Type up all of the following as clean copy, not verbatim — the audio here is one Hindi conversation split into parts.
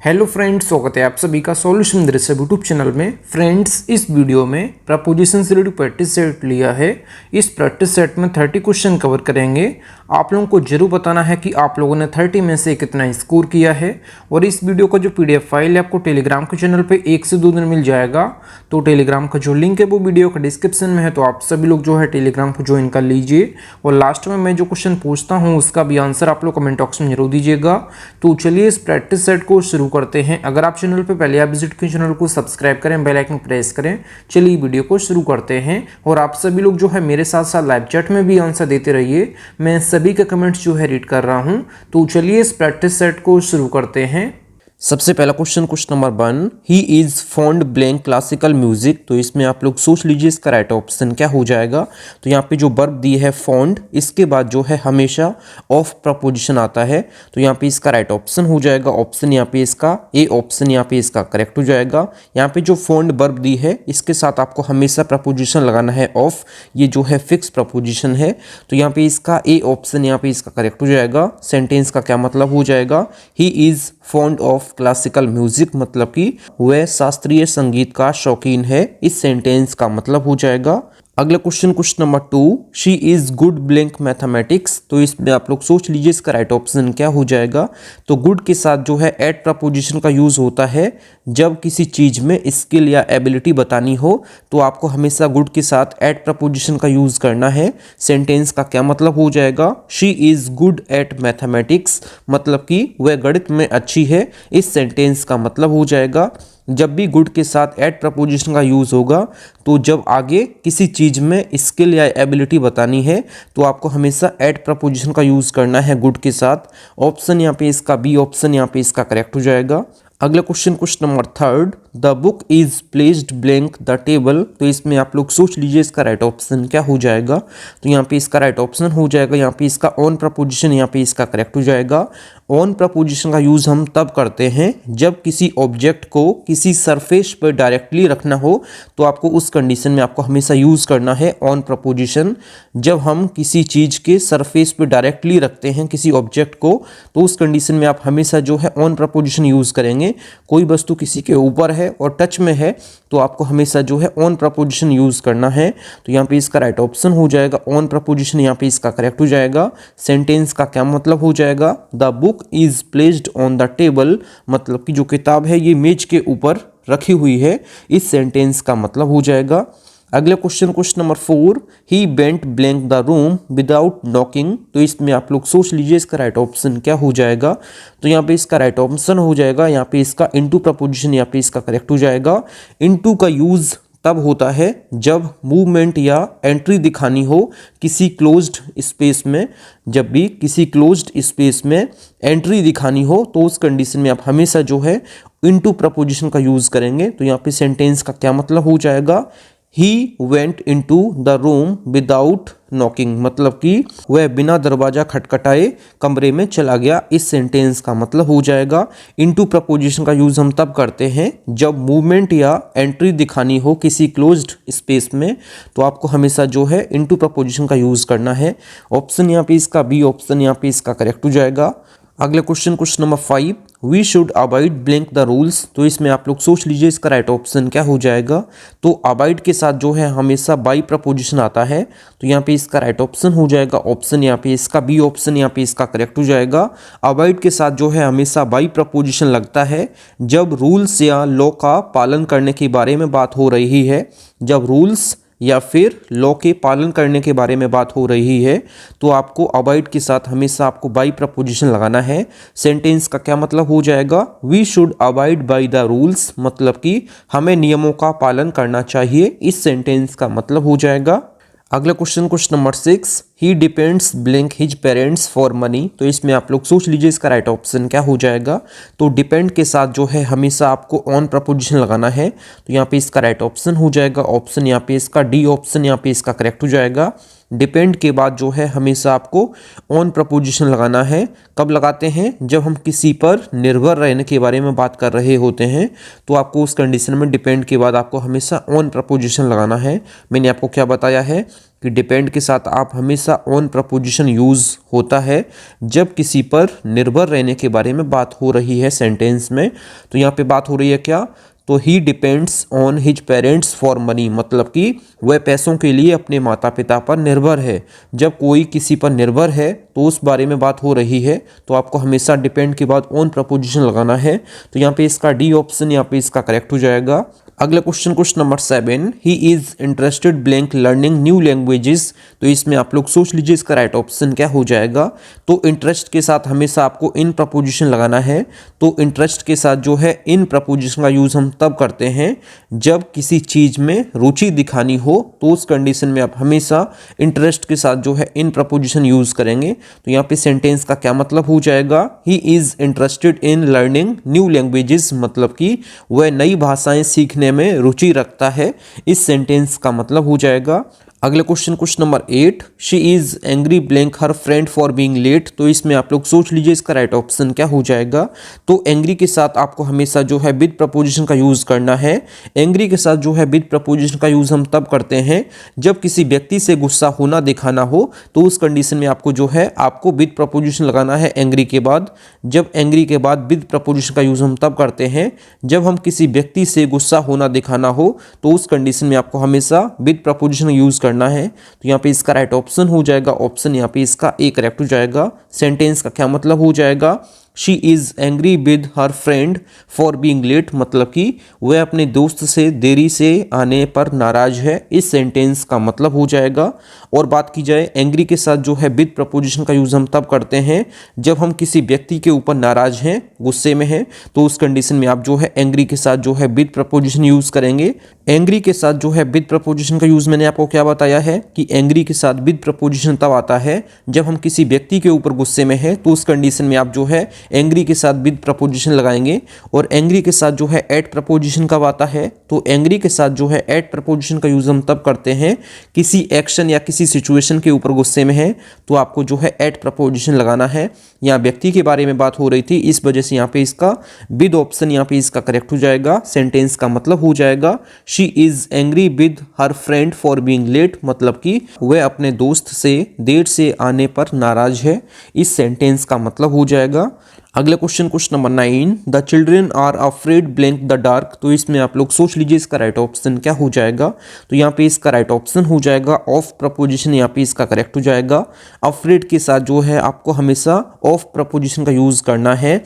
हेलो फ्रेंड्स, स्वागत है आप सभी का सॉल्यूशन दृश्य यूट्यूब चैनल में। फ्रेंड्स, इस वीडियो में प्रपोजिशन से रिलेटेड प्रैक्टिस सेट लिया है। इस प्रैक्टिस सेट में 30 क्वेश्चन कवर करेंगे। आप लोगों को जरूर बताना है कि आप लोगों ने 30 में से कितना स्कोर किया है। और इस वीडियो का जो PDF फाइल है आपको टेलीग्राम के चैनल पर 1 से 2 दिन मिल जाएगा। तो टेलीग्राम का जो लिंक है वो वीडियो का डिस्क्रिप्शन में है, तो आप सभी लोग जो है टेलीग्राम को ज्वाइन कर लीजिए। और लास्ट में मैं जो क्वेश्चन पूछता हूँ उसका भी आंसर आप लोग कमेंट बॉक्स में जरूर दीजिएगा। तो चलिए इस प्रैक्टिस सेट को शुरू करते हैं। अगर आप चैनल पे पहले आप विजिट करें, चैनल को सब्सक्राइब करें, बेल आइकन प्रेस करें। चलिए वीडियो को शुरू करते हैं। और आप सभी लोग जो है मेरे साथ साथ लाइव चैट में भी आंसर देते रहिए। मैं सभी के कमेंट्स जो है रीड कर रहा हूं। तो चलिए इस प्रैक्टिस सेट को शुरू करते हैं। सबसे पहला question number 1, he is fond blank classical music. तो इसमें आप लोग सोच लीजिए इसका राइट ऑप्शन क्या हो जाएगा। तो यहाँ पे जो वर्ब दी है फॉन्ड, इसके बाद जो है हमेशा ऑफ प्रपोजिशन आता है। तो यहाँ पे इसका राइट ऑप्शन हो जाएगा ऑप्शन यहाँ पे इसका ए ऑप्शन यहाँ पे इसका करेक्ट हो जाएगा। यहाँ पे जो फॉन्ड वर्ब दी है इसके साथ आपको हमेशा प्रपोजिशन लगाना है ऑफ। ये जो है फिक्स प्रपोजिशन है। तो यहाँ पे इसका ए ऑप्शन यहाँ पे इसका करेक्ट हो जाएगा। सेंटेंस का क्या मतलब हो जाएगा, he is fond of classical music, मतलब कि वह शास्त्रीय संगीत का शौकीन है। इस सेंटेंस का मतलब हो जाएगा। अगला question number 2, she is good blank mathematics. तो इसमें आप लोग सोच लीजिए इसका राइट ऑप्शन क्या हो जाएगा। तो गुड के साथ जो है एट प्रपोजिशन का यूज होता है जब किसी चीज में स्किल या एबिलिटी बतानी हो। तो आपको हमेशा गुड के साथ एट प्रपोजिशन का यूज करना है। सेंटेंस का क्या मतलब हो जाएगा, she is good at mathematics, मतलब कि वह गणित में अच्छी है। इस सेंटेंस का मतलब हो जाएगा जब भी गुड के साथ एट प्रपोजिशन का यूज़ होगा तो जब आगे किसी चीज़ में स्किल या एबिलिटी बतानी है तो आपको हमेशा एट प्रपोजिशन का यूज़ करना है गुड के साथ। ऑप्शन यहाँ पे इसका बी ऑप्शन यहाँ पे इसका करेक्ट हो जाएगा। अगला question number 3, the book is placed blank the table. तो इसमें आप लोग सोच लीजिए इसका राइट ऑप्शन क्या हो जाएगा। तो यहाँ पे इसका राइट ऑप्शन हो जाएगा यहाँ पे इसका ऑन प्रपोजिशन यहाँ पे इसका करेक्ट हो जाएगा। ऑन प्रपोजिशन का यूज़ हम तब करते हैं जब किसी ऑब्जेक्ट को किसी सरफेस पर डायरेक्टली रखना हो। तो आपको उस कंडीशन में आपको हमेशा यूज़ करना है ऑन प्रपोजिशन। जब हम किसी चीज़ के सरफेस पर डायरेक्टली रखते हैं किसी ऑब्जेक्ट को, तो उस कंडीशन में आप हमेशा जो है ऑन प्रपोजिशन यूज़ करेंगे। कोई वस्तु किसी के ऊपर है और टच में है तो आपको हमेशा जो है ऑन प्रपोजिशन यूज करना है। तो यहाँ पे इसका राइट ऑप्शन हो जाएगा ऑन प्रपोजिशन, यहाँ पे इसका करेक्ट हो जाएगा। सेंटेंस का क्या मतलब हो जाएगा, the book is placed on the table, मतलब कि जो किताब है ये मेज के ऊपर रखी हुई है। इस सेंटेंस का मतलब हो जाएगा। अगला question number 4, he bent blank the room without knocking. तो इसमें आप लोग सोच लीजिए इसका राइट ऑप्शन क्या हो जाएगा। तो यहाँ पे इसका राइट ऑप्शन हो जाएगा यहाँ पे इसका इनटू प्रपोजिशन यहाँ पे इसका करेक्ट हो जाएगा। इनटू का यूज तब होता है जब मूवमेंट या एंट्री दिखानी हो किसी क्लोज्ड स्पेस में। जब भी किसी क्लोज्ड स्पेस में एंट्री दिखानी हो तो उस कंडीशन में आप हमेशा जो है इनटू प्रपोजिशन का यूज करेंगे। तो यहाँ पे सेंटेंस का क्या मतलब हो जाएगा, he went into the room without knocking, मतलब कि वह बिना दरवाजा खटखटाए कमरे में चला गया। इस सेंटेंस का मतलब हो जाएगा। इनटू प्रपोजिशन का यूज हम तब करते हैं जब मूवमेंट या एंट्री दिखानी हो किसी क्लोज्ड स्पेस में। तो आपको हमेशा जो है इनटू प्रपोजिशन का यूज करना है। ऑप्शन यहाँ पे इसका बी ऑप्शन यहाँ पे इसका करेक्ट हो जाएगा। अगला question number 5, we should avoid blank the rules. तो इसमें आप लोग सोच लीजिए इसका राइट ऑप्शन क्या हो जाएगा। तो अवॉइड के साथ जो है हमेशा बाई प्रपोजिशन आता है। तो यहाँ पे इसका राइट ऑप्शन हो जाएगा ऑप्शन यहाँ पे इसका बी ऑप्शन यहाँ पे इसका करेक्ट हो जाएगा। अवॉइड के साथ जो है हमेशा बाई प्रपोजिशन लगता है जब रूल्स या लॉ का पालन करने के बारे में बात हो रही है। जब रूल्स या फिर लॉ के पालन करने के बारे में बात हो रही है तो आपको अवॉइड के साथ हमेशा आपको बाई प्रपोजिशन लगाना है। सेंटेंस का क्या मतलब हो जाएगा, we should avoid by the rules, मतलब कि हमें नियमों का पालन करना चाहिए। इस सेंटेंस का मतलब हो जाएगा। अगला question number 6, he depends blank his parents for money. तो इसमें आप लोग सोच लीजिए इसका राइट ऑप्शन क्या हो जाएगा। तो डिपेंड के साथ जो है हमेशा आपको ऑन प्रपोजिशन लगाना है। तो यहाँ पे इसका राइट ऑप्शन हो जाएगा ऑप्शन यहाँ पे इसका डी ऑप्शन यहाँ पे इसका करेक्ट हो जाएगा। डिपेंड के बाद जो है हमेशा आपको ऑन प्रपोजिशन लगाना है। कब लगाते हैं, जब हम किसी पर निर्भर रहने के बारे में बात कर रहे होते हैं तो आपको उस कंडीशन में डिपेंड के बाद आपको हमेशा ऑन प्रपोजिशन लगाना है। मैंने आपको क्या बताया है, कि डिपेंड के साथ आप हमेशा ऑन प्रपोजिशन यूज़ होता है जब किसी पर निर्भर रहने के बारे में बात हो रही है सेंटेंस में। तो यहाँ पे बात हो रही है क्या, तो he depends on his parents for money, मतलब कि वह पैसों के लिए अपने माता पिता पर निर्भर है। जब कोई किसी पर निर्भर है तो उस बारे में बात हो रही है, तो आपको हमेशा डिपेंड के बाद ऑन प्रपोजिशन लगाना है। तो यहाँ पे इसका डी ऑप्शन यहाँ पे इसका करेक्ट हो जाएगा। अगला question number 7, he is interested blank learning new languages. तो इसमें आप लोग सोच लीजिए इसका राइट ऑप्शन क्या हो जाएगा। तो इंटरेस्ट के साथ हमेशा आपको इन प्रपोजिशन लगाना है। तो इंटरेस्ट के साथ जो है इन प्रपोजिशन का यूज़ हम तब करते हैं जब किसी चीज़ में रुचि दिखानी हो, तो उस कंडीशन में आप हमेशा इंटरेस्ट के साथ जो है इन प्रपोजिशन यूज़ करेंगे। तो यहाँ पे सेंटेंस का क्या मतलब हो जाएगा, he is interested in learning new languages, मतलब कि वह नई भाषाएं सीखने में रुचि रखता है। इस सेंटेंस का मतलब हो जाएगा। अगले question number 8, she is angry blank her friend for being late. तो इसमें आप लोग सोच लीजिए इसका राइट ऑप्शन क्या हो जाएगा। तो एंग्री के साथ आपको हमेशा जो है विद प्रपोजिशन का यूज करना है। एंग्री के साथ जो है विद प्रपोजिशन का यूज हम तब करते हैं जब किसी व्यक्ति से गुस्सा होना दिखाना हो, तो उस कंडीशन में आपको जो है आपको विद प्रपोजिशन लगाना है एंग्री के बाद। जब एंग्री के बाद विद प्रपोजिशन का यूज हम तब करते हैं जब हम किसी व्यक्ति से गुस्सा होना दिखाना हो, तो उस कंडीशन में आपको हमेशा विद प्रपोजिशन यूज करना है। तो यहाँ पे इसका राइट ऑप्शन हो जाएगा ऑप्शन, यहाँ पे इसका ए करेक्ट हो जाएगा। सेंटेंस का क्या मतलब हो जाएगा, she is angry with her friend for being late, मतलब कि वह अपने दोस्त से देरी से आने पर नाराज है। इस सेंटेंस का मतलब हो जाएगा। और बात की जाए एंग्री के साथ जो है विद प्रपोजिशन का यूज़ हम तब करते हैं जब हम किसी व्यक्ति के ऊपर नाराज हैं, गुस्से में हैं, तो उस कंडीशन में आप जो है एंग्री के साथ जो है विद प्रपोजिशन यूज़ करेंगे। एंग्री के साथ जो है विद प्रपोजिशन का यूज़ मैंने आपको क्या बताया है कि एंग्री के साथ विद प्रपोजिशन तब आता है जब हम किसी व्यक्ति के ऊपर गुस्से में हैं, तो उस कंडीशन में आप जो है एंग्री के साथ विद प्रपोजिशन लगाएंगे। और एंग्री के साथ जो है एट प्रपोजिशन कब आता है, तो एंग्री के साथ जो है एट प्रपोजिशन का यूज़ हम तब करते हैं किसी एक्शन या किसी सिचुएशन के ऊपर गुस्से में है, तो आपको जो है एट प्रपोजिशन लगाना है। यहाँ व्यक्ति के बारे में बात हो रही थी, इस वजह से यहाँ पे इसका विद ऑप्शन यहाँ पे इसका करेक्ट हो जाएगा। सेंटेंस का मतलब हो जाएगा, she is angry with her friend for being late, मतलब कि वह अपने दोस्त से देर से आने पर नाराज है। इस सेंटेंस का मतलब हो जाएगा। अगला question number 9, the children are afraid blank the dark. तो इसमें आप लोग सोच लीजिए इसका राइट ऑप्शन क्या हो जाएगा। तो यहाँ पे इसका राइट ऑप्शन हो जाएगा ऑफ प्रपोजिशन, यहाँ पे इसका करेक्ट हो जाएगा। अफ्रेड के साथ जो है आपको हमेशा ऑफ प्रपोजिशन का यूज़ करना है।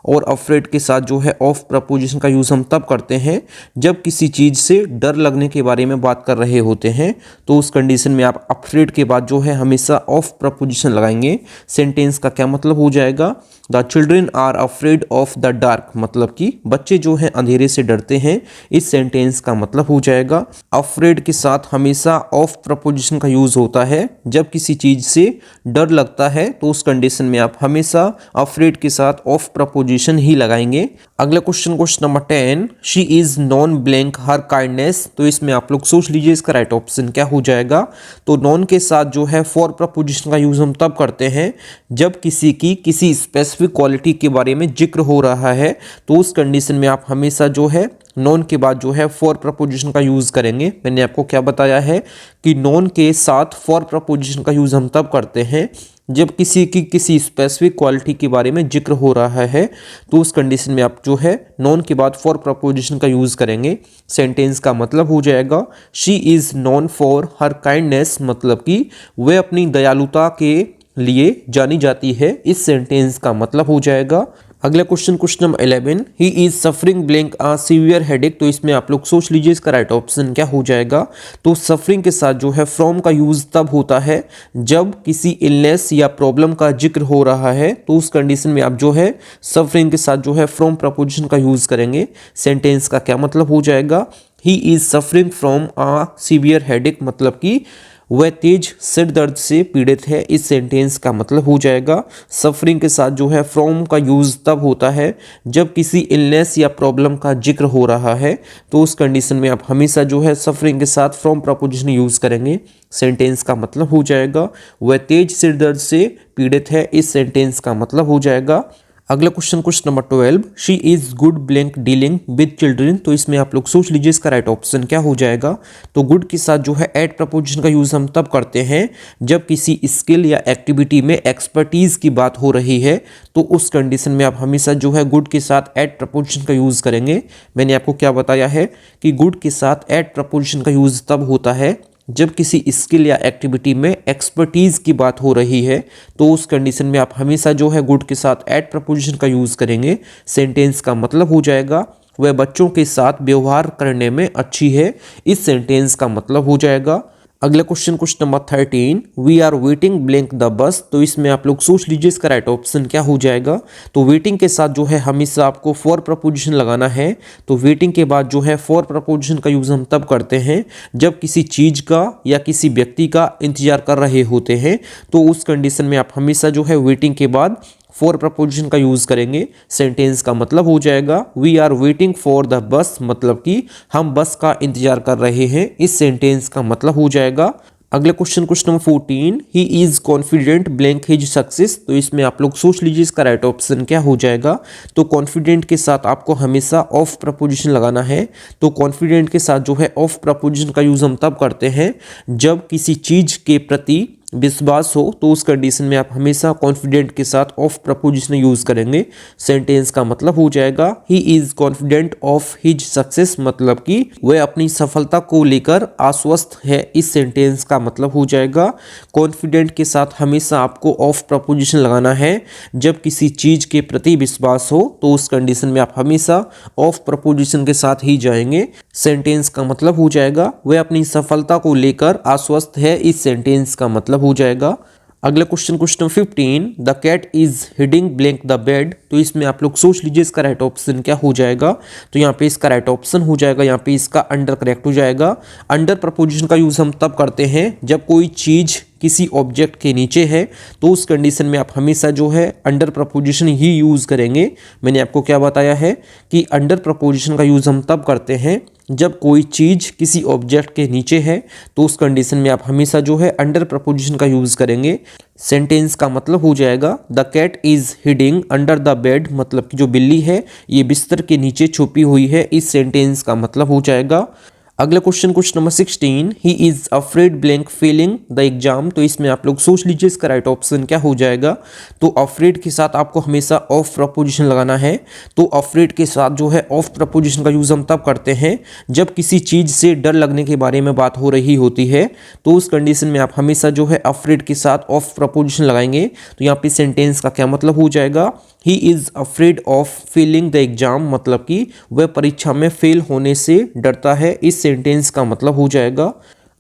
और अफ्रेड के साथ जो है ऑफ प्रपोजिशन का यूज़ हम तब करते हैं जब किसी चीज़ से डर लगने के बारे में बात कर रहे होते हैं, तो उस कंडीशन में आप अफ्रेड के बाद जो है हमेशा ऑफ प्रपोजिशन लगाएंगे। सेंटेंस का क्या मतलब हो जाएगा, the children are afraid of the dark, मतलब कि बच्चे जो हैं अंधेरे से डरते हैं। इस सेंटेंस का मतलब हो जाएगा अफ्रेड के साथ हमेशा ऑफ प्रपोजिशन का यूज़ होता है जब किसी चीज़ से डर लगता है, तो उस कंडीशन में आप हमेशा अफ्रेड के साथ ऑफ प्रपोजिशन ही लगाएंगे। अगला question number 10, she is non blank her kindness. तो इसमें आप लोग सोच लीजिए इसका राइट ऑप्शन क्या हो जाएगा। तो नॉन के साथ जो है फॉर प्रपोजिशन का यूज हम तब करते हैं जब किसी की किसी स्पेसिफिक क्वालिटी के बारे में जिक्र हो रहा है, तो उस कंडीशन में आप हमेशा जो है नॉन के बाद जो है फॉर प्रपोजिशन का यूज़ करेंगे। मैंने आपको क्या बताया है कि नॉन के साथ फॉर प्रपोजिशन का यूज़ हम तब करते हैं जब किसी की किसी स्पेसिफिक क्वालिटी के बारे में जिक्र हो रहा है, तो उस कंडीशन में आप जो है नॉन के बाद फॉर प्रपोजिशन का यूज़ करेंगे। सेंटेंस का मतलब हो जाएगा, she is non for her kindness, मतलब कि वह अपनी दयालुता के लिए जानी जाती है। इस सेंटेंस का मतलब हो जाएगा। अगला question number 11, he is suffering blank a severe headache. तो इसमें आप लोग सोच लीजिए इसका राइट ऑप्शन क्या हो जाएगा। तो सफरिंग के साथ जो है फ्रॉम का यूज तब होता है जब किसी इलनेस या प्रॉब्लम का जिक्र हो रहा है, तो उस कंडीशन में आप जो है सफरिंग के साथ जो है फ्रॉम प्रपोजिशन का यूज करेंगे। सेंटेंस का क्या मतलब हो जाएगा, he is suffering from a severe headache, मतलब कि वह तेज सिर दर्द से पीड़ित है। इस सेंटेंस का मतलब हो जाएगा सफरिंग के साथ जो है फ्रॉम का यूज़ तब होता है जब किसी इलनेस या प्रॉब्लम का जिक्र हो रहा है, तो उस कंडीशन में आप हमेशा जो है सफरिंग के साथ फ्रॉम प्रपोजिशन यूज़ करेंगे। सेंटेंस का मतलब हो जाएगा वह तेज सिर दर्द से पीड़ित है। इस सेंटेंस का मतलब हो जाएगा। अगला question number 12, she is good blank dealing with children. तो इसमें आप लोग सोच लीजिए इसका राइट ऑप्शन क्या हो जाएगा। तो गुड के साथ जो है एट प्रपोजिशन का यूज हम तब करते हैं जब किसी स्किल या एक्टिविटी में एक्सपर्टीज की बात हो रही है, तो उस कंडीशन में आप हमेशा जो है गुड के साथ एट प्रपोजिशन का यूज करेंगे। मैंने आपको क्या बताया है कि गुड के साथ एट प्रपोजिशन का यूज तब होता है जब किसी स्किल या एक्टिविटी में एक्सपर्टीज की बात हो रही है, तो उस कंडीशन में आप हमेशा जो है गुड के साथ एट प्रपोजिशन का यूज करेंगे। सेंटेंस का मतलब हो जाएगा वह बच्चों के साथ व्यवहार करने में अच्छी है। इस सेंटेंस का मतलब हो जाएगा। अगला question number 13, we are waiting blank the bus. तो इसमें आप लोग सोच लीजिए इसका राइट ऑप्शन क्या हो जाएगा। तो वेटिंग के साथ जो है हमेशा आपको फॉर प्रपोजिशन लगाना है। तो वेटिंग के बाद जो है फॉर प्रपोजिशन का यूज हम तब करते हैं जब किसी चीज का या किसी व्यक्ति का इंतजार कर रहे होते हैं, तो उस कंडीशन में आप हमेशा जो है वेटिंग के बाद फॉर प्रपोजिशन का यूज करेंगे। सेंटेंस का मतलब हो जाएगा we are waiting for the bus, मतलब कि हम बस का इंतजार कर रहे हैं। इस सेंटेंस का मतलब हो जाएगा। अगले question number 14, he is confident blank his success. तो इसमें आप लोग सोच लीजिए इसका राइट ऑप्शन क्या हो जाएगा। तो कॉन्फिडेंट के साथ आपको हमेशा ऑफ प्रपोजिशन लगाना है। तो कॉन्फिडेंट के साथ जो है ऑफ प्रपोजिशन का यूज हम तब करते हैं जब किसी चीज के प्रति विश्वास हो, तो उस कंडीशन में आप हमेशा कॉन्फिडेंट के साथ ऑफ प्रपोजिशन यूज करेंगे। सेंटेंस का मतलब हो जाएगा he is confident of his success, मतलब कि वह अपनी सफलता को लेकर आश्वस्त है। इस सेंटेंस का मतलब हो जाएगा कॉन्फिडेंट के साथ हमेशा आपको ऑफ प्रपोजिशन लगाना है जब किसी चीज के प्रति विश्वास हो, तो उस कंडीशन में आप हमेशा ऑफ प्रपोजिशन के साथ ही जाएंगे। सेंटेंस का मतलब हो जाएगा वह अपनी सफलता को लेकर आश्वस्त है। इस सेंटेंस का मतलब हो जाएगा। अगला question 15, the cat is hiding blank the bed. तो इसमें आप लोग सोच लीजिए इसका राइट ऑप्शन क्या हो जाएगा। तो यहाँ पे इसका राइट ऑप्शन हो जाएगा, यहाँ पे इसका अंडर करेक्ट हो जाएगा। अंडर प्रपोजिशन का यूज हम तब करते हैं जब कोई चीज किसी ऑब्जेक्ट के नीचे है, तो उस कंडीशन में आप हमेशा जो है अंडर प्रपोजिशन ही यूज करेंगे। मैंने आपको क्या बताया है कि अंडर प्रपोजिशन का यूज हम तब करते हैं जब कोई चीज किसी ऑब्जेक्ट के नीचे है, तो उस कंडीशन में आप हमेशा जो है अंडर प्रपोजिशन का यूज करेंगे। सेंटेंस का मतलब हो जाएगा the cat is hiding under the bed, मतलब कि जो बिल्ली है ये बिस्तर के नीचे छुपी हुई है। इस सेंटेंस का मतलब हो जाएगा। अगला question number 16, he is afraid blank failing the exam. तो इसमें आप लोग सोच लीजिए इसका राइट ऑप्शन क्या हो जाएगा। तो अफ्रेड के साथ आपको हमेशा ऑफ प्रपोजिशन लगाना है। तो अफ्रेड के साथ जो है ऑफ प्रपोजिशन का यूज हम तब करते हैं जब किसी चीज से डर लगने के बारे में बात हो रही होती है, तो उस कंडीशन में आप हमेशा जो है अफ्रेड के साथ ऑफ प्रपोजिशन लगाएंगे। तो यहाँ पे सेंटेंस का क्या मतलब हो जाएगा, he is afraid of failing the exam, मतलब कि वह परीक्षा में फेल होने से डरता है। इस सेंटेंस का मतलब हो जाएगा।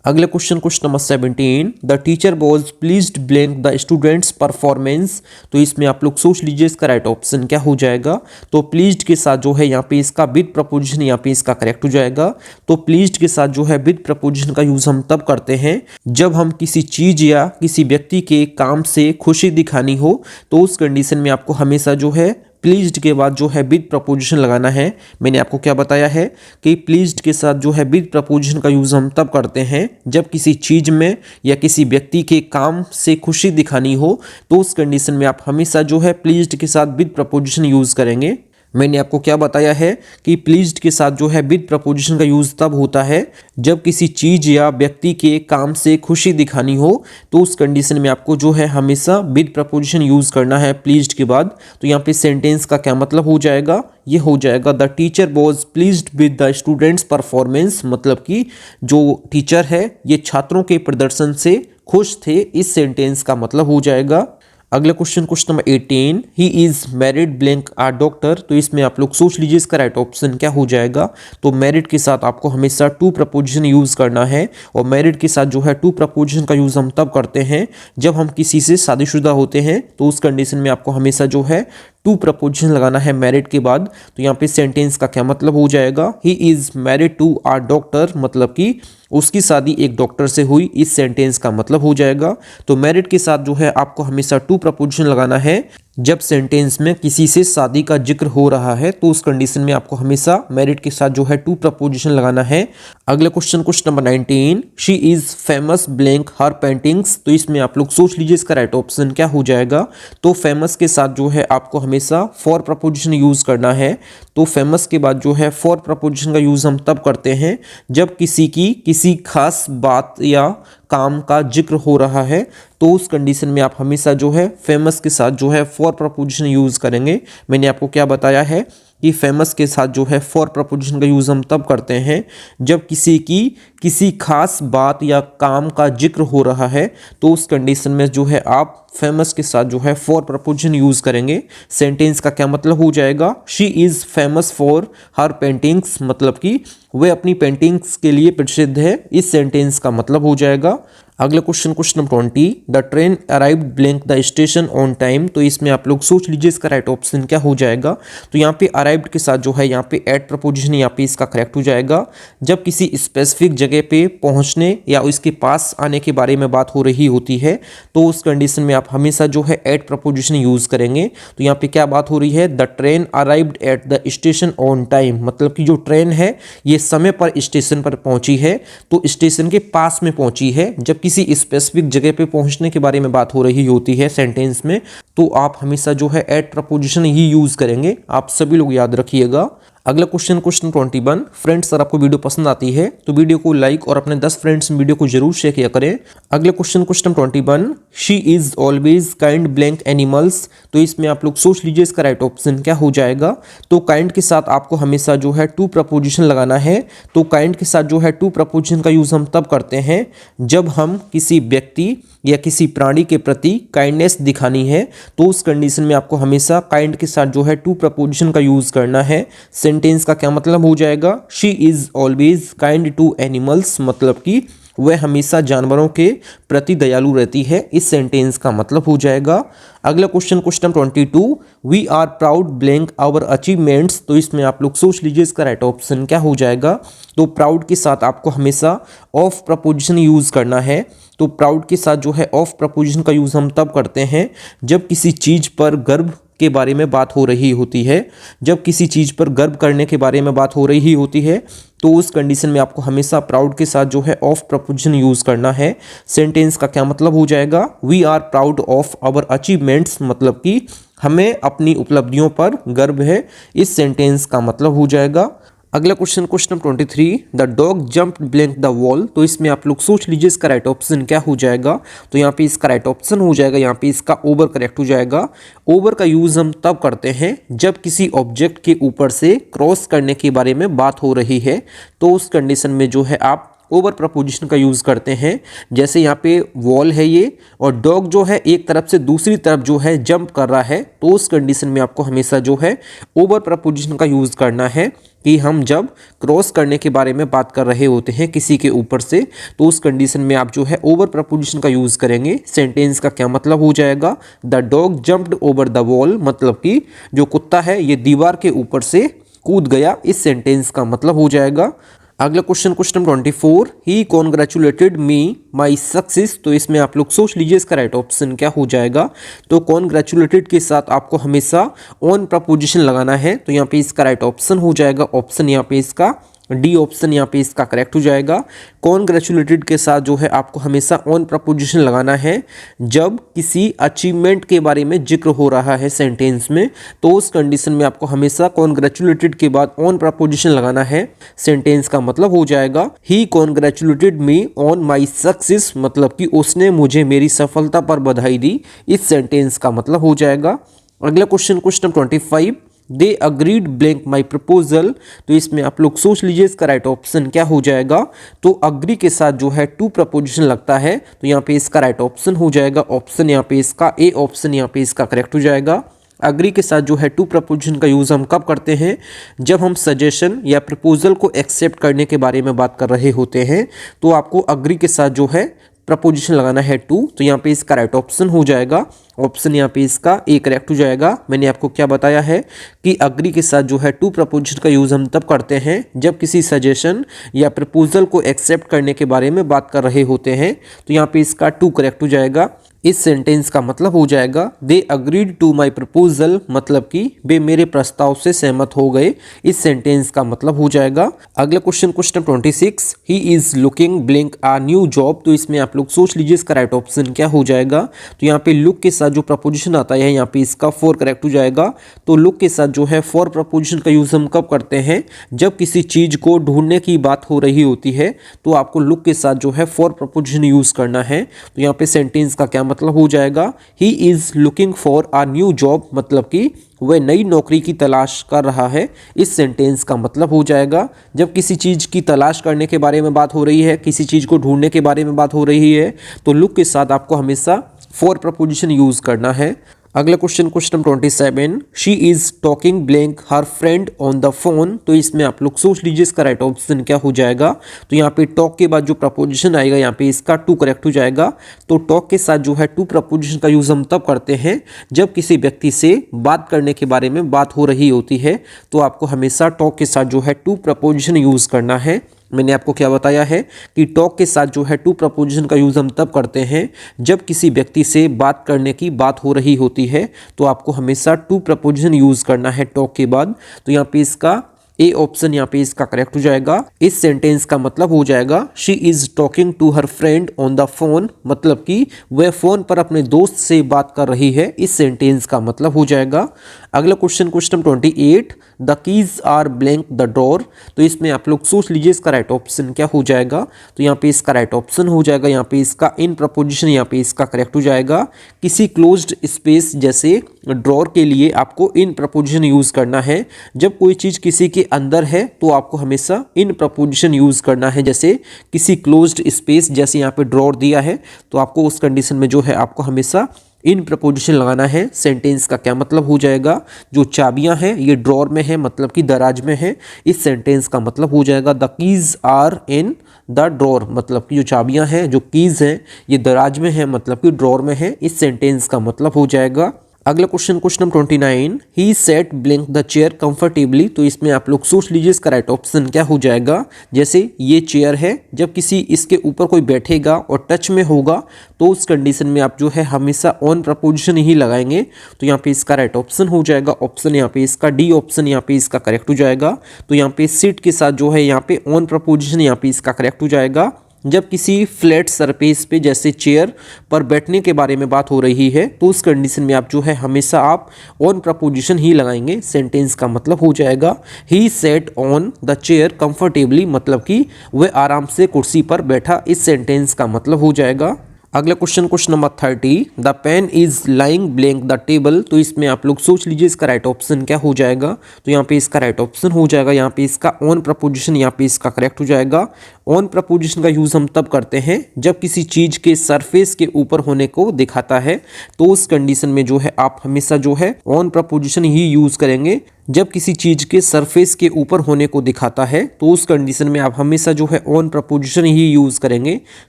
अगले question number 17, the teacher was pleased blank the students performance. तो इसमें आप लोग सोच लीजिए इसका राइट ऑप्शन क्या हो जाएगा। तो प्लीज्ड के साथ जो है यहाँ पे इसका विद प्रपोजिशन यहाँ पे इसका करेक्ट हो जाएगा। तो प्लीज्ड के साथ जो है विद प्रपोजिशन का यूज हम तब करते हैं जब हम किसी चीज या किसी व्यक्ति के काम से खुशी दिखानी हो, तो उस कंडीशन में आपको हमेशा जो है प्लीज्ड के बाद जो है विद प्रपोजिशन लगाना है। मैंने आपको क्या बताया है कि प्लीज्ड के साथ जो है विद प्रपोजिशन का यूज हम तब करते हैं जब किसी चीज में या किसी व्यक्ति के काम से खुशी दिखानी हो, तो उस कंडीशन में आप हमेशा जो है प्लीज्ड के साथ विद प्रपोजिशन यूज करेंगे। मैंने आपको क्या बताया है कि प्लीज्ड के साथ जो है विद प्रपोजिशन का यूज तब होता है जब किसी चीज या व्यक्ति के काम से खुशी दिखानी हो, तो उस कंडीशन में आपको जो है हमेशा विद प्रपोजिशन यूज करना है प्लीज्ड के बाद। तो यहाँ पे सेंटेंस का क्या मतलब हो जाएगा, ये हो जाएगा the teacher was pleased with the students performance, मतलब कि जो टीचर है ये छात्रों के प्रदर्शन से खुश थे। इस सेंटेंस का मतलब हो जाएगा। अगला question number 18, he is married blank a doctor. तो इसमें आप लोग सोच लीजिए इसका राइट ऑप्शन क्या हो जाएगा। तो मैरिड के साथ आपको हमेशा टू प्रपोजिशन यूज करना है, और मैरिड के साथ जो है टू प्रपोजिशन का यूज हम तब करते हैं जब हम किसी से शादीशुदा होते हैं, तो उस कंडीशन में आपको हमेशा जो है टू प्रपोजिशन लगाना है मैरिड के बाद। तो यहाँ पे सेंटेंस का क्या मतलब हो जाएगा, he is married to a doctor, मतलब कि उसकी शादी एक डॉक्टर से हुई। इस सेंटेंस का मतलब हो जाएगा। तो मैरिड के साथ जो है आपको हमेशा टू प्रपोजिशन लगाना है जब सेंटेंस में किसी से शादी का जिक्र हो रहा है तो उस कंडीशन में आपको हमेशा मेरिट के साथ जो है टू प्रपोजिशन लगाना है। अगला question number 19, she is famous blank her paintings. तो इसमें आप लोग सोच लीजिए इसका राइट ऑप्शन क्या हो जाएगा। तो फेमस के साथ जो है आपको हमेशा फॉर प्रपोजिशन यूज करना है। तो फेमस के बाद जो है फॉर प्रपोजिशन का यूज हम तब करते हैं जब किसी खास बात या काम का जिक्र हो रहा है। तो उस कंडीशन में आप हमेशा जो है फेमस के साथ जो है फॉर प्रपोजिशन यूज़ करेंगे। मैंने आपको क्या बताया है कि फेमस के साथ जो है फॉर प्रपोजिशन का यूज़ हम तब करते हैं जब किसी खास बात या काम का जिक्र हो रहा है। तो उस कंडीशन में जो है आप फेमस के साथ जो है फॉर प्रपोजिशन यूज़ करेंगे। सेंटेंस का क्या मतलब हो जाएगा, she is famous for her paintings, मतलब कि वह अपनी पेंटिंग्स के लिए प्रसिद्ध है। इस सेंटेंस का मतलब हो जाएगा। अगला question number 20, the train arrived blank the station on time. तो इसमें आप लोग सोच लीजिए इसका राइट ऑप्शन क्या हो जाएगा। तो यहाँ पे अराइव्ड के साथ जो है यहाँ पे एट प्रपोजिशन यहाँ पे इसका करेक्ट हो जाएगा। जब किसी स्पेसिफिक जगह पे पहुँचने या उसके पास आने के बारे में बात हो रही होती है तो उस कंडीशन में आप हमेशा जो है एट प्रपोजिशन यूज़ करेंगे। तो यहाँ पे क्या बात हो रही है, the train arrived at the station on time, मतलब कि जो ट्रेन है ये समय पर स्टेशन पर पहुंची है। तो स्टेशन के पास में पहुंची है। जब किसी स्पेसिफिक जगह पे पहुंचने के बारे में बात हो रही होती है सेंटेंस में तो आप हमेशा जो है एट प्रपोजिशन ही यूज करेंगे। आप सभी लोग याद रखिएगा। अगला क्वेश्चन 21, फ्रेंड्स अगर आपको वीडियो पसंद आती है तो वीडियो को लाइक और अपने 10 फ्रेंड्स में वीडियो को जरूर शेयर किया करें। अगला question 21, she is always kind blank animals. तो इसमें आप लोग सोच लीजिए इसका राइट ऑप्शन क्या हो जाएगा। तो काइंड के साथ आपको हमेशा जो है टू प्रपोजिशन लगाना है। तो काइंड के साथ जो है टू प्रपोजिशन का यूज हम तब करते हैं जब हम किसी व्यक्ति या किसी प्राणी के प्रति काइंडनेस दिखानी है। तो उस कंडीशन में आपको हमेशा काइंड के साथ जो है टू प्रपोजिशन का यूज करना है। सेंटेंस का क्या मतलब हो जाएगा, she is always kind to animals, मतलब कि वह हमेशा जानवरों के प्रति दयालु रहती है। इस सेंटेंस का मतलब हो जाएगा। अगला question 22, we are proud blank our achievements. तो इसमें आप लोग सोच लीजिए इसका राइट ऑप्शन क्या हो जाएगा। तो प्राउड के साथ आपको हमेशा ऑफ प्रपोजिशन यूज करना है। तो प्राउड के साथ जो है ऑफ प्रपोजिशन का यूज हम तब करते हैं जब किसी चीज पर गर्व के बारे में बात हो रही होती है। जब किसी चीज पर गर्व करने के बारे में बात हो रही होती है तो उस कंडीशन में आपको हमेशा प्राउड के साथ जो है ऑफ प्रपोजिशन यूज करना है। सेंटेंस का क्या मतलब हो जाएगा, we are proud of our achievements, मतलब कि हमें अपनी उपलब्धियों पर गर्व है। इस सेंटेंस का मतलब हो जाएगा। अगला question 23, the dog jumped blank the wall. तो इसमें आप लोग सोच लीजिए इसका राइट ऑप्शन क्या हो जाएगा। तो यहाँ पे इसका राइट ऑप्शन हो जाएगा, यहाँ पे इसका ओवर करेक्ट हो जाएगा। ओवर का यूज हम तब करते हैं जब किसी ऑब्जेक्ट के ऊपर से क्रॉस करने के बारे में बात हो रही है। तो उस कंडीशन में जो है आप ओवर प्रपोजिशन का यूज़ करते हैं। जैसे यहाँ पे वॉल है ये और डॉग जो है एक तरफ से दूसरी तरफ जो है जंप कर रहा है। तो उस कंडीशन में आपको हमेशा जो है ओवर प्रपोजिशन का यूज़ करना है कि हम जब क्रॉस करने के बारे में बात कर रहे होते हैं किसी के ऊपर से तो उस कंडीशन में आप जो है ओवर प्रपोजिशन का यूज़ करेंगे। सेंटेंस का क्या मतलब हो जाएगा, the dog jumped over the wall, मतलब कि जो कुत्ता है ये दीवार के ऊपर से कूद गया। इस सेंटेंस का मतलब हो जाएगा। अगला question 24, he congratulated me my success. तो इसमें आप लोग सोच लीजिए इसका राइट ऑप्शन क्या हो जाएगा। तो कॉन्ग्रेचुलेटेड के साथ आपको हमेशा ऑन प्रपोजिशन लगाना है। तो यहाँ पे इसका राइट ऑप्शन हो जाएगा, ऑप्शन यहाँ पे इसका डी ऑप्शन यहाँ पे इसका करेक्ट हो जाएगा। कॉन्ग्रेचुलेटेड के साथ जो है आपको हमेशा ऑन प्रपोजिशन लगाना है जब किसी अचीवमेंट के बारे में जिक्र हो रहा है सेंटेंस में। तो उस कंडीशन में आपको हमेशा कॉन्ग्रेचुलेटेड के बाद ऑन प्रपोजिशन लगाना है। सेंटेंस का मतलब हो जाएगा, he congratulated me on my success, मतलब कि उसने मुझे मेरी सफलता पर बधाई दी। इस सेंटेंस का मतलब हो जाएगा। अगला question 25, they agreed blank my proposal. तो इसमें आप लोग सोच लीजिए इसका राइट ऑप्शन क्या हो जाएगा। तो अग्री के साथ जो है टू प्रपोजिशन लगता है। तो यहाँ पे इसका राइट ऑप्शन हो जाएगा, ऑप्शन यहाँ पे इसका ए ऑप्शन यहाँ पे इसका करेक्ट हो जाएगा। अग्री के साथ जो है टू प्रपोजिशन का यूज़ हम कब करते हैं, जब हम सजेशन या प्रपोजल को एक्सेप्ट करने के बारे में बात कर रहे होते हैं। तो आपको अग्री के साथ जो है प्रपोजिशन लगाना है टू। तो यहाँ पे इसका राइट ऑप्शन हो जाएगा, ऑप्शन यहाँ पे इसका ए करेक्ट हो जाएगा। मैंने आपको क्या बताया है कि अग्री के साथ जो है टू प्रपोजिशन का यूज़ हम तब करते हैं जब किसी सजेशन या प्रपोजल को एक्सेप्ट करने के बारे में बात कर रहे होते हैं। तो यहाँ पे इसका टू करेक्ट हो जाएगा। इस सेंटेंस का मतलब हो जाएगा they agreed to my proposal, मतलब कि वे मेरे प्रस्ताव से सहमत हो गए। इस सेंटेंस का मतलब हो जाएगा। अगला question 26, he is looking blank a new job. तो इसमें आप लोग सोच लीजिए इसका राइट ऑप्शन क्या हो जाएगा। तो यहाँ पे लुक के साथ जो प्रपोजिशन आता है यहाँ पे इसका फॉर करेक्ट हो जाएगा। तो लुक के साथ जो है फॉर प्रपोजिशन का यूज हम कब करते हैं, जब किसी चीज को ढूंढने की बात हो रही होती है तो आपको लुक के साथ जो है फॉर प्रपोजिशन यूज करना है। तो यहाँ पे सेंटेंस का क्या मतलब हो जाएगा, he is looking for a new job, मतलब कि वह नई नौकरी की तलाश कर रहा है। इस सेंटेंस का मतलब हो जाएगा जब किसी चीज़ की तलाश करने के बारे में बात हो रही है, किसी चीज़ को ढूंढने के बारे में बात हो रही है तो लुक के साथ आपको हमेशा फॉर प्रपोजिशन यूज करना है। अगला question 27, she is talking blank her friend on the phone. तो इसमें आप लोग सोच लीजिए इसका राइट ऑप्शन क्या हो जाएगा। तो यहाँ पे टॉक के बाद जो प्रपोजिशन आएगा यहाँ पे इसका टू करेक्ट हो जाएगा। तो टॉक के साथ जो है टू प्रपोजिशन का यूज हम तब करते हैं जब किसी व्यक्ति से बात करने के बारे में बात हो रही होती है तो आपको हमेशा टॉक के साथ जो है टू प्रपोजिशन यूज करना है। मैंने आपको क्या बताया है कि टॉक के साथ जो है टू प्रपोजिशन का यूज़ हम तब करते हैं जब किसी व्यक्ति से बात करने की बात हो रही होती है तो आपको हमेशा टू प्रपोजिशन यूज़ करना है टॉक के बाद। तो यहाँ पे इसका ए ऑप्शन यहाँ पे इसका करेक्ट हो जाएगा। इस सेंटेंस का मतलब हो जाएगा she is talking to her friend on the phone, मतलब कि वह फोन पर अपने दोस्त से बात कर रही है। इस सेंटेंस का मतलब हो जाएगा। अगला question 28, the keys are blank the door. तो इसमें आप लोग सोच लीजिए इसका राइट ऑप्शन क्या हो जाएगा। तो यहाँ पे इसका राइट ऑप्शन हो जाएगा यहाँ पे इसका इन प्रपोजिशन यहाँ पे इसका करेक्ट हो जाएगा। किसी क्लोज्ड स्पेस जैसे ड्रॉर के लिए आपको इन प्रपोजिशन यूज करना है। जब कोई चीज किसी के अंदर है तो आपको हमेशा इन प्रपोजिशन यूज करना है। जैसे किसी क्लोज्ड स्पेस जैसे यहाँ पे ड्रॉर दिया है तो आपको उस कंडीशन में जो है आपको हमेशा इन प्रपोजिशन लगाना है। सेंटेंस का क्या मतलब हो जाएगा, जो चाबियां हैं ये ड्रॉर में है मतलब कि दराज में है। इस सेंटेंस का मतलब हो जाएगा the keys are in the drawer, मतलब कि जो चाबियां हैं जो कीज हैं ये दराज में है मतलब कि ड्रॉर में है। इस सेंटेंस का मतलब हो जाएगा। अगला question 29, he set blank the chair comfortably. तो इसमें आप लोग सोच लीजिए इसका राइट ऑप्शन क्या हो जाएगा। जैसे ये चेयर है, जब किसी इसके ऊपर कोई बैठेगा और टच में होगा तो उस कंडीशन में आप जो है हमेशा ऑन प्रपोजिशन ही लगाएंगे। तो यहाँ पे इसका राइट ऑप्शन हो जाएगा ऑप्शन यहाँ पे इसका डी ऑप्शन यहाँ पे इसका करेक्ट हो जाएगा। तो यहाँ पे सीट के साथ जो है यहाँ पे ऑन प्रपोजिशन यहाँ पे इसका करेक्ट हो जाएगा। जब किसी फ्लैट सरफेस पे जैसे चेयर पर बैठने के बारे में बात हो रही है तो उस कंडीशन में आप जो है हमेशा आप ऑन प्रपोजिशन ही लगाएंगे। सेंटेंस का मतलब हो जाएगा he sat on the chair comfortably, मतलब कि वह आराम से कुर्सी पर बैठा। इस सेंटेंस का मतलब हो जाएगा। अगला question number 30, the pen is lying blank the table. तो इसमें आप लोग सोच लीजिए इसका राइट ऑप्शन क्या हो जाएगा। तो यहाँ पे इसका राइट ऑप्शन हो जाएगा यहाँ पे इसका ऑन प्रपोजिशन यहाँ पे इसका करेक्ट हो जाएगा। ऑन प्रपोजिशन का यूज हम तब करते हैं जब किसी चीज के सरफेस के ऊपर होने को दिखाता है तो उस कंडीशन में जो है आप हमेशा जो है ऑन प्रपोजिशन ही यूज करेंगे। जब किसी चीज के सरफेस के ऊपर होने को दिखाता है तो उस कंडीशन में आप हमेशा जो है ऑन प्रपोजिशन ही यूज करेंगे।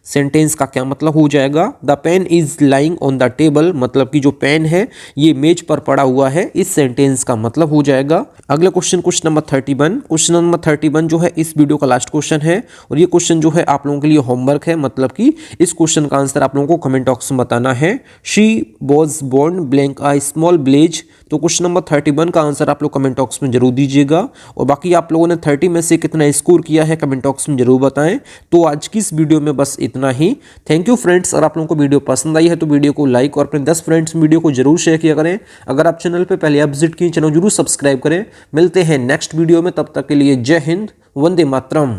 सेंटेंस का क्या मतलब हो जाएगा, the pen is lying on the table, मतलब कि जो पेन है ये मेज पर पड़ा हुआ है। इस सेंटेंस का मतलब हो जाएगा। अगला क्वेश्चन नंबर 31, क्वेश्चन नंबर 31 जो है इस वीडियो का लास्ट क्वेश्चन है और ये क्वेश्चन जो है आप लोगों के लिए होमवर्क है, मतलब कि इस क्वेश्चन का आंसर आप लोगों को कमेंट बॉक्स में बताना है। She was born blank a small village. तो क्वेश्चन नंबर 31 का आंसर आप लोग कमेंट बॉक्स में जरूर दीजिएगा और बाकी आप लोगों ने 30 में से कितना स्कोर किया है कमेंट बॉक्स में जरूर बताएं। तो आज की इस वीडियो में बस इतना ही। Thank you friends. और आप लोगों को वीडियो पसंद आई है तो वीडियो को लाइक और अपने 10 फ्रेंड्स वीडियो को जरूर शेयर किया करें। अगर आप चैनल पर पहले आप विजिट किए चैनल जरूर सब्सक्राइब करें। मिलते हैं नेक्स्ट वीडियो में, तब तक के लिए जय हिंद, वंदे मातरम।